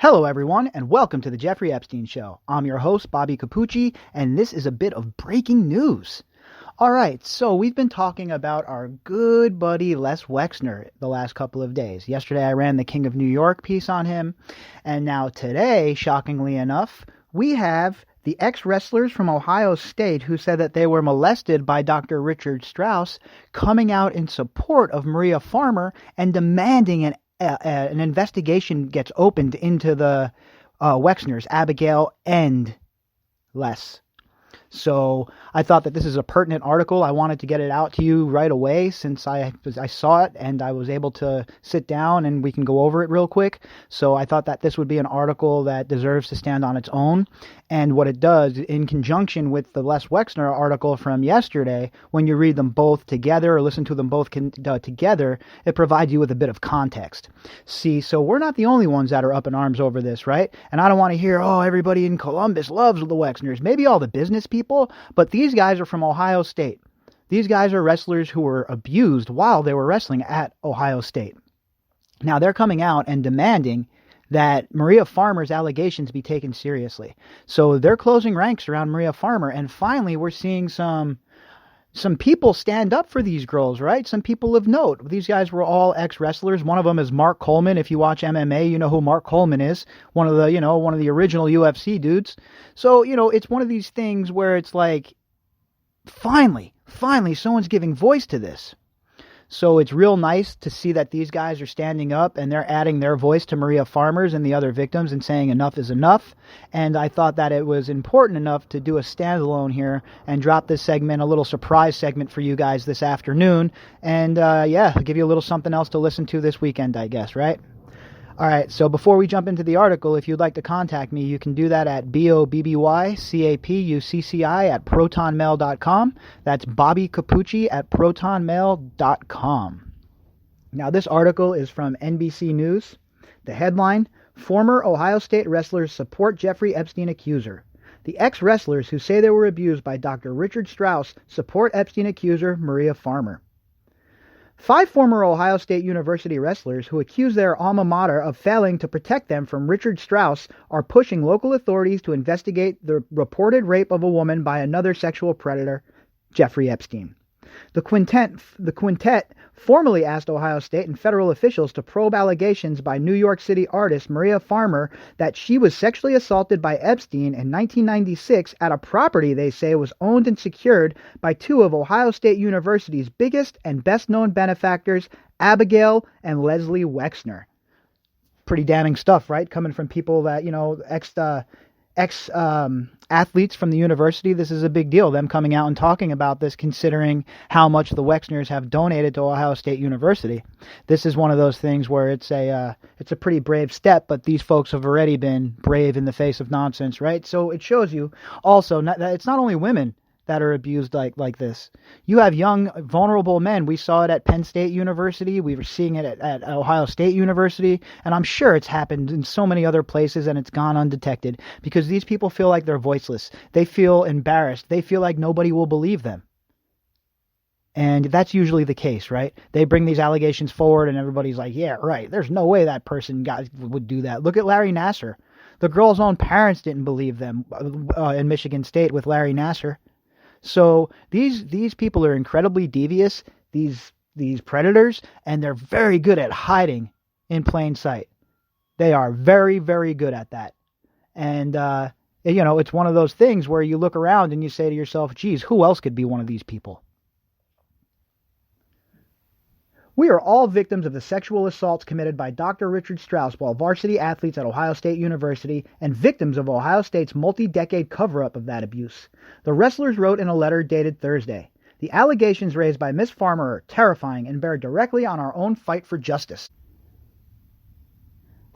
Hello, everyone, and welcome to the Jeffrey Epstein Show. I'm your host, Bobbycapucci, and this is a bit of breaking news. All right, so we've been talking about our good buddy Les Wexner the last couple of days. Yesterday, I ran the King of New York piece on him, and now today, shockingly enough, we have the ex-wrestlers from Ohio State who said that they were molested by Dr. Richard Strauss coming out in support of Maria Farmer and demanding an investigation gets opened into the Wexners, Abigail and Les. So I thought that this is a pertinent article. I wanted to get it out to you right away since I saw it and I was able to sit down and we can go over it real quick. So I thought that this would be an article that deserves to stand on its own. And what it does, in conjunction with the Les Wexner article from yesterday, when you read them both together or listen to them both together, it provides you with a bit of context. See, so we're not the only ones that are up in arms over this, right? And I don't want to hear, oh, everybody in Columbus loves the Wexners. Maybe all the business people, but these guys are from Ohio State. These guys are wrestlers who were abused while they were wrestling at Ohio State. Now they're coming out and demanding that Maria Farmer's allegations be taken seriously. So they're closing ranks around Maria Farmer, and finally we're seeing some people stand up for these girls, right? Some people of note. These guys were all ex-wrestlers. One of them is Mark Coleman. If you watch MMA, you know who Mark Coleman is. One of the original UFC dudes. So, it's one of these things where it's like, finally, someone's giving voice to this. So it's real nice to see that these guys are standing up and they're adding their voice to Maria Farmer's and the other victims and saying enough is enough. And I thought that it was important enough to do a standalone here and drop this segment, a little surprise segment for you guys this afternoon. And I'll give you a little something else to listen to this weekend, I guess, right? All right, so before we jump into the article, if you'd like to contact me, you can do that at bobbycapucci@protonmail.com. That's bobbycapucci@protonmail.com. Now, this article is from NBC News. The headline, Former Ohio State Wrestlers Support Jeffrey Epstein Accuser. The ex-wrestlers who say they were abused by Dr. Richard Strauss support Epstein accuser Maria Farmer. 5 former Ohio State University wrestlers who accuse their alma mater of failing to protect them from Richard Strauss are pushing local authorities to investigate the reported rape of a woman by another sexual predator, Jeffrey Epstein. The quintet formally asked Ohio State and federal officials to probe allegations by New York City artist Maria Farmer that she was sexually assaulted by Epstein in 1996 at a property they say was owned and secured by 2 of Ohio State University's biggest and best-known benefactors, Abigail and Leslie Wexner. Pretty damning stuff, right? Coming from people that, ex-athletes from the university. This is a big deal, them coming out and talking about this, considering how much the Wexners have donated to Ohio State University. This is one of those things where it's a pretty brave step, but these folks have already been brave in the face of nonsense, right? So it shows you also that it's not only women that are abused like this. You have young, vulnerable men. We saw it at Penn State University. We were seeing it at Ohio State University. And I'm sure it's happened in so many other places and it's gone undetected because these people feel like they're voiceless. They feel embarrassed. They feel like nobody will believe them. And that's usually the case, right? They bring these allegations forward and everybody's like, yeah, right. There's no way that person would do that. Look at Larry Nassar. The girl's own parents didn't believe them in Michigan State with Larry Nassar. So these people are incredibly devious, these predators, and they're very good at hiding in plain sight. They are very, very good at that. And, it's one of those things where you look around and you say to yourself, geez, who else could be one of these people? We are all victims of the sexual assaults committed by Dr. Richard Strauss while varsity athletes at Ohio State University and victims of Ohio State's multi-decade cover-up of that abuse. The wrestlers wrote in a letter dated Thursday. The allegations raised by Miss Farmer are terrifying and bear directly on our own fight for justice.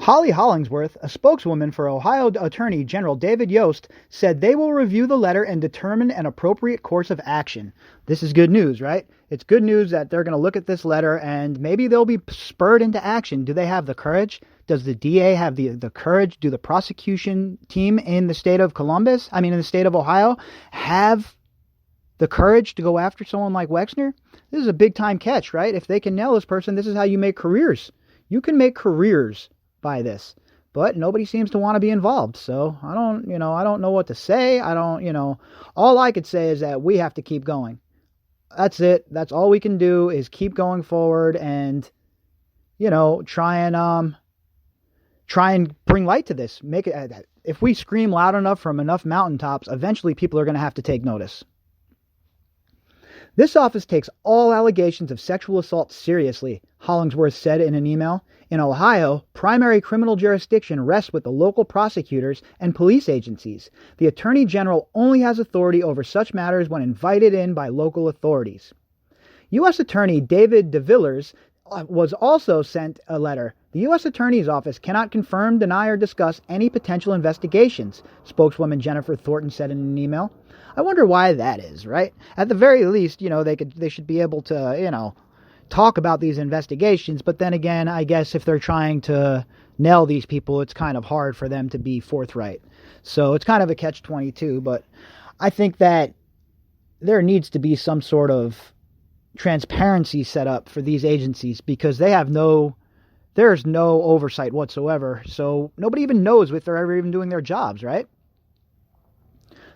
Holly Hollingsworth, a spokeswoman for Ohio Attorney General David Yost, said they will review the letter and determine an appropriate course of action. This is good news, right? It's good news that they're going to look at this letter and maybe they'll be spurred into action. Do they have the courage? Does the DA have the courage? Do the prosecution team in the state of in the state of Ohio, have the courage to go after someone like Wexner? This is a big time catch, right? If they can nail this person, this is how you make careers. You can make careers by this. but nobody seems to want to be involved. So I don't know what to say. All I could say is that we have to keep going. That's it. That's all we can do is keep going forward and, try and bring light to this. Make it, if we scream loud enough from enough mountaintops, eventually people are going to have to take notice. This office takes all allegations of sexual assault seriously, Hollingsworth said in an email. In Ohio, primary criminal jurisdiction rests with the local prosecutors and police agencies. The Attorney General only has authority over such matters when invited in by local authorities. U.S. Attorney David DeVillers was also sent a letter. The U.S. Attorney's Office cannot confirm, deny, or discuss any potential investigations, spokeswoman Jennifer Thornton said in an email. I wonder why that is, right? At the very least, they should be able to, talk about these investigations, but then again, I guess if they're trying to nail these people, it's kind of hard for them to be forthright. So it's kind of a catch-22, but I think that there needs to be some sort of transparency set up for these agencies because there's no oversight whatsoever. So nobody even knows if they're ever even doing their jobs, right?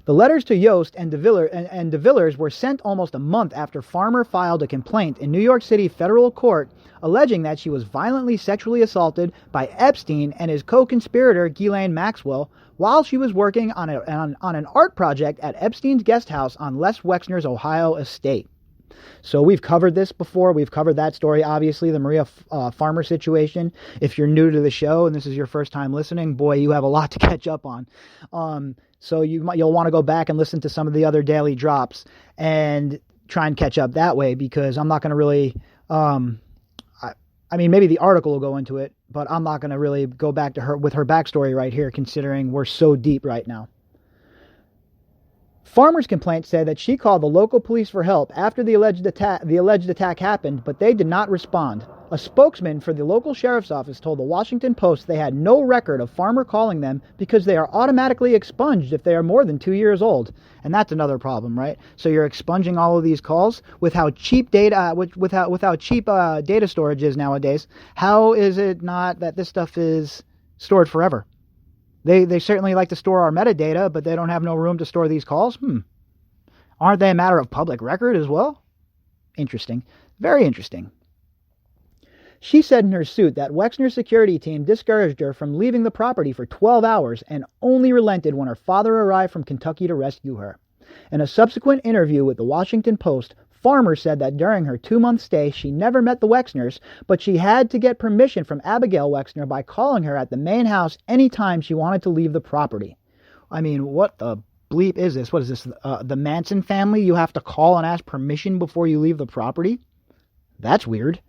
The letters to Yost and DeVillers were sent almost a month after Farmer filed a complaint in New York City federal court alleging that she was violently sexually assaulted by Epstein and his co-conspirator Ghislaine Maxwell while she was working on an art project at Epstein's guest house on Les Wexner's Ohio estate. So we've covered this before. We've covered that story, obviously, the Maria Farmer situation. If you're new to the show and this is your first time listening, boy, you have a lot to catch up on. So you'll want to go back and listen to some of the other daily drops and try and catch up that way because I'm not going to really, maybe the article will go into it, but I'm not going to really go back to her with her backstory right here considering we're so deep right now. Farmer's complaint said that she called the local police for help after the alleged attack happened, but they did not respond. A spokesman for the local sheriff's office told the Washington Post they had no record of Farmer calling them because they are automatically expunged if they are more than 2 years old. And that's another problem, right? So you're expunging all of these calls with how cheap data, data storage is nowadays. How is it not that this stuff is stored forever? They certainly like to store our metadata, but they don't have no room to store these calls? Aren't they a matter of public record as well? Interesting. Very interesting. She said in her suit that Wexner's security team discouraged her from leaving the property for 12 hours and only relented when her father arrived from Kentucky to rescue her. In a subsequent interview with the Washington Post, Farmer said that during her 2-month stay, she never met the Wexners, but she had to get permission from Abigail Wexner by calling her at the main house anytime she wanted to leave the property. I mean, what the bleep is this? What is this, the Manson family? You have to call and ask permission before you leave the property? That's weird.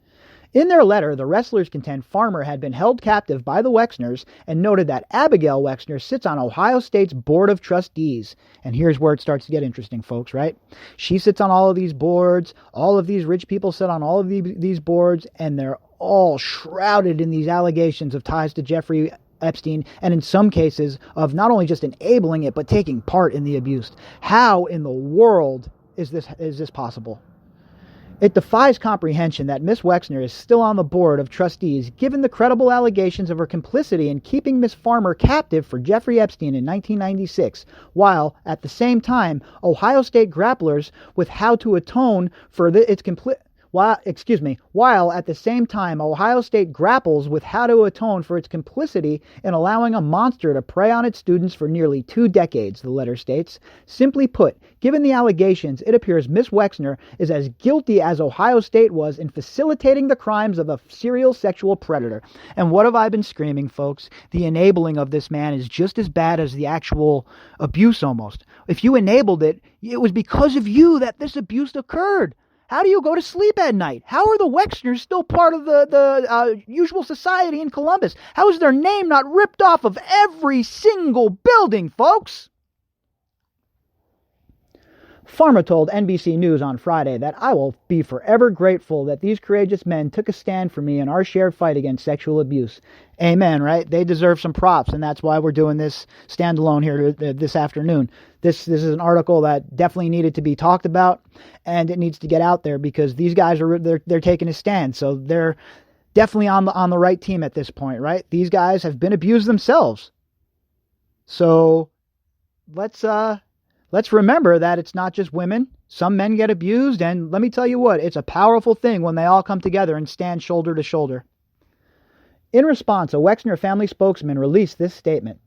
In their letter, the wrestlers contend Farmer had been held captive by the Wexners and noted that Abigail Wexner sits on Ohio State's Board of Trustees. And here's where it starts to get interesting, folks, right? She sits on all of these boards. All of these rich people sit on all of these boards, and they're all shrouded in these allegations of ties to Jeffrey Epstein, and in some cases of not only just enabling it, but taking part in the abuse. How in the world is this possible? It defies comprehension that Miss Wexner is still on the board of trustees, given the credible allegations of her complicity in keeping Miss Farmer captive for Jeffrey Epstein in 1996, while, at the same time, Ohio State grapplers with how to atone for while at the same time Ohio State grapples with how to atone for its complicity in allowing a monster to prey on its students for nearly 2 decades, the letter states. Simply put, given the allegations, it appears Miss Wexner is as guilty as Ohio State was in facilitating the crimes of a serial sexual predator. And what have I been screaming, folks? The enabling of this man is just as bad as the actual abuse almost. If you enabled it, it was because of you that this abuse occurred. How do you go to sleep at night? How are the Wexners still part of the usual society in Columbus? How is their name not ripped off of every single building, folks? Farmer told NBC News on Friday that I will be forever grateful that these courageous men took a stand for me in our shared fight against sexual abuse. Amen, right? They deserve some props, and that's why we're doing this standalone here this afternoon. This is an article that definitely needed to be talked about, and it needs to get out there because these guys they're taking a stand. So definitely on the right team at this point, right? These guys have been abused themselves. So let's remember that it's not just women. Some men get abused, and let me tell you what, it's a powerful thing when they all come together and stand shoulder to shoulder. In response, a Wexner family spokesman released this statement.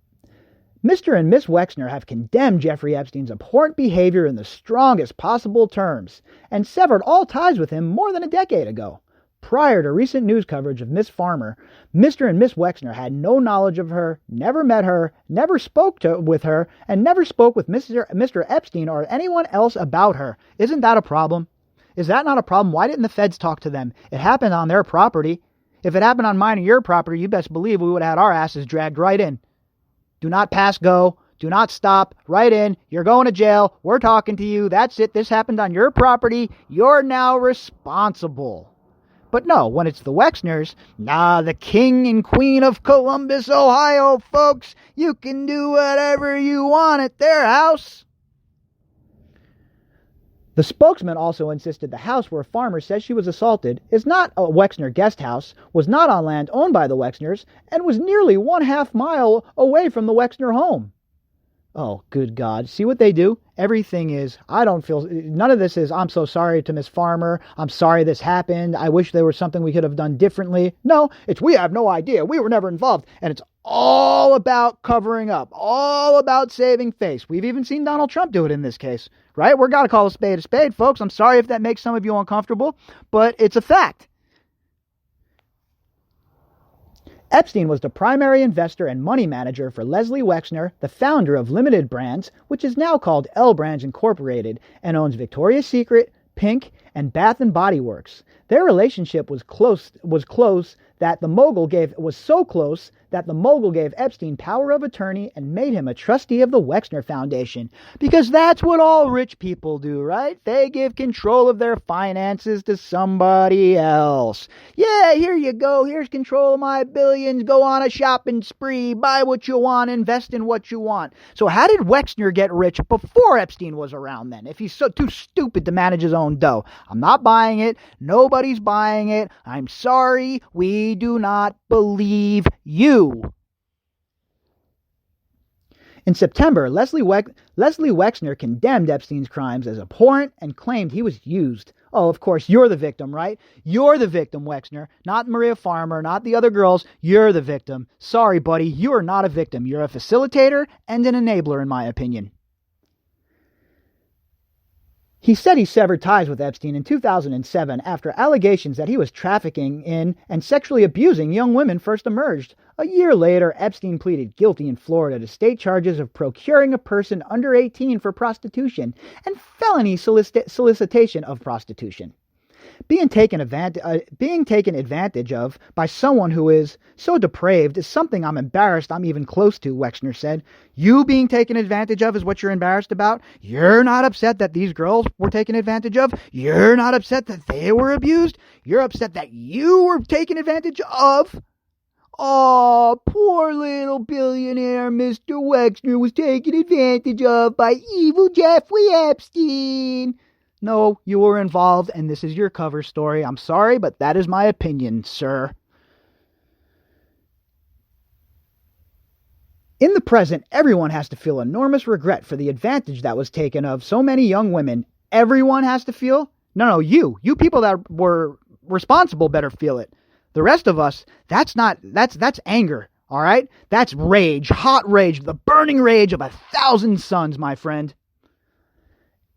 Mr. and Miss Wexner have condemned Jeffrey Epstein's abhorrent behavior in the strongest possible terms and severed all ties with him more than a decade ago. Prior to recent news coverage of Miss Farmer, Mr. and Miss Wexner had no knowledge of her, never met her, never spoke with her, and never spoke with Mr. Epstein or anyone else about her. Isn't that a problem? Is that not a problem? Why didn't the feds talk to them? It happened on their property. If it happened on mine or your property, you best believe we would have had our asses dragged right in. Do not pass go. Do not stop. Right in. You're going to jail. We're talking to you. That's it. This happened on your property. You're now responsible. But no, when it's the Wexners, the king and queen of Columbus, Ohio, folks, you can do whatever you want at their house. The spokesman also insisted the house where Farmer says she was assaulted is not a Wexner guest house, was not on land owned by the Wexners, and was nearly 1/2 mile away from the Wexner home. Oh, good God. See what they do? Everything is, none of this is, I'm so sorry to Miss Farmer. I'm sorry this happened. I wish there was something we could have done differently. No, it's we have no idea. We were never involved. And it's all about covering up, all about saving face. We've even seen Donald Trump do it in this case, right? We're got to call a spade, folks. I'm sorry if that makes some of you uncomfortable, but it's a fact. Epstein was the primary investor and money manager for Leslie Wexner, the founder of Limited Brands, which is now called L Brands Incorporated, and owns Victoria's Secret, Pink, and Bath and Body Works. Their relationship was so close that the mogul gave Epstein power of attorney and made him a trustee of the Wexner Foundation. Because that's what all rich people do, right? They give control of their finances to somebody else. Yeah, here you go. Here's control of my billions. Go on a shopping spree. Buy what you want. Invest in what you want. So how did Wexner get rich before Epstein was around then? If he's so too stupid to manage his own dough. I'm not buying it. Nobody's buying it. I'm sorry. We do not believe you. In September, Leslie Wexner condemned Epstein's crimes as abhorrent and claimed he was used. Oh, of course, you're the victim, right? You're the victim, Wexner. Not Maria Farmer, not the other girls. You're the victim. Sorry, buddy, you are not a victim. You're a facilitator and an enabler, in my opinion. He said he severed ties with Epstein in 2007 after allegations that he was trafficking in and sexually abusing young women first emerged. A year later, Epstein pleaded guilty in Florida to state charges of procuring a person under 18 for prostitution and felony solicitation of prostitution. Being taken advantage of by someone who is so depraved is something I'm embarrassed I'm even close to, Wexner said. You being taken advantage of is what you're embarrassed about? You're not upset that these girls were taken advantage of? You're not upset that they were abused? You're upset that you were taken advantage of? Oh, poor little billionaire Mr. Wexner was taken advantage of by evil Jeffrey Epstein. No, you were involved, and this is your cover story. I'm sorry, but that is my opinion, sir. In the present, everyone has to feel enormous regret for the advantage that was taken of so many young women. Everyone has to feel? No, you people that were responsible better feel it. The rest of us, that's anger, all right? That's rage, hot rage, the burning rage of 1,000 suns, my friend.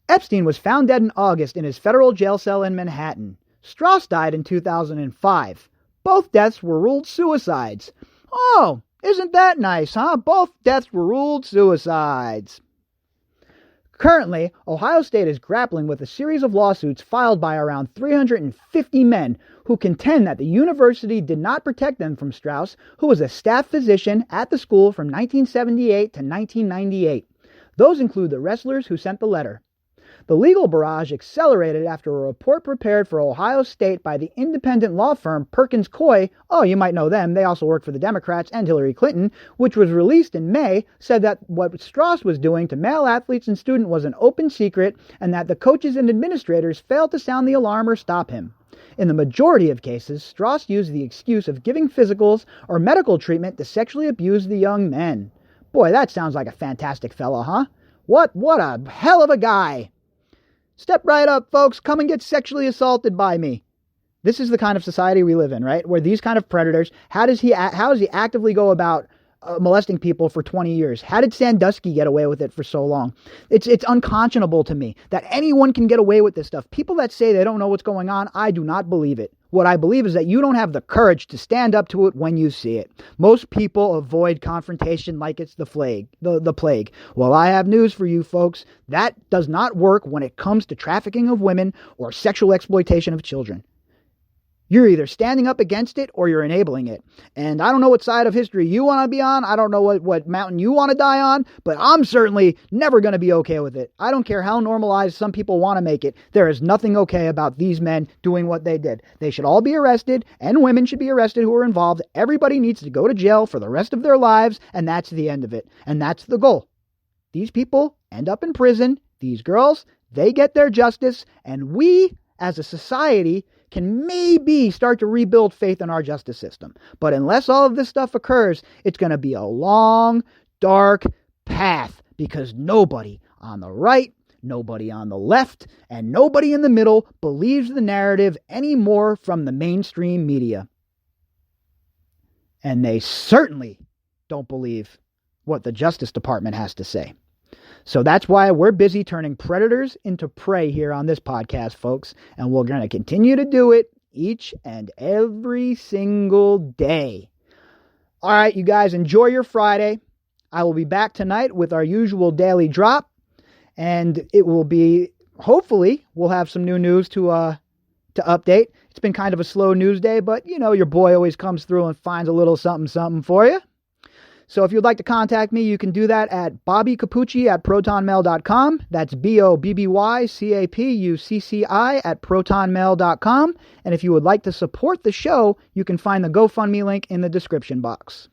Epstein was found dead in August in his federal jail cell in Manhattan. Strauss died in 2005. Both deaths were ruled suicides. Oh, isn't that nice, huh? Both deaths were ruled suicides. Currently, Ohio State is grappling with a series of lawsuits filed by around 350 men who contend that the university did not protect them from Strauss, who was a staff physician at the school from 1978 to 1998. Those include the wrestlers who sent the letter. The legal barrage accelerated after a report prepared for Ohio State by the independent law firm Perkins Coie, oh, you might know them, they also work for the Democrats and Hillary Clinton, which was released in May, said that what Strauss was doing to male athletes and students was an open secret and that the coaches and administrators failed to sound the alarm or stop him. In the majority of cases, Strauss used the excuse of giving physicals or medical treatment to sexually abuse the young men. Boy, that sounds like a fantastic fellow, huh? What a hell of a guy. Step right up, folks. Come and get sexually assaulted by me. This is the kind of society we live in, right? Where these kind of predators, how does he actively go about molesting people for 20 years? How did Sandusky get away with it for so long? It's unconscionable to me that anyone can get away with this stuff. People that say they don't know what's going on, I do not believe it. What I believe is that you don't have the courage to stand up to it when you see it. Most people avoid confrontation like it's the plague. Well, I have news for you folks. That does not work when it comes to trafficking of women or sexual exploitation of children. You're either standing up against it or you're enabling it. And I don't know what side of history you want to be on. I don't know what mountain you want to die on, but I'm certainly never going to be okay with it. I don't care how normalized some people want to make it. There is nothing okay about these men doing what they did. They should all be arrested, and women should be arrested who are involved. Everybody needs to go to jail for the rest of their lives, and that's the end of it. And that's the goal. These people end up in prison. These girls, they get their justice, and we, as a society, can maybe start to rebuild faith in our justice system. But unless all of this stuff occurs, it's going to be a long, dark path, because nobody on the right, nobody on the left, and nobody in the middle believes the narrative anymore from the mainstream media. And they certainly don't believe what the Justice Department has to say. So that's why we're busy turning predators into prey here on this podcast, folks. And we're going to continue to do it each and every single day. All right, you guys, enjoy your Friday. I will be back tonight with our usual daily drop. And it will be, hopefully, we'll have some new news to update. It's been kind of a slow news day, but, you know, your boy always comes through and finds a little something for you. So if you'd like to contact me, you can do that at bobbycapucci@protonmail.com. That's BOBBYCAPUCCI@protonmail.com. And if you would like to support the show, you can find the GoFundMe link in the description box.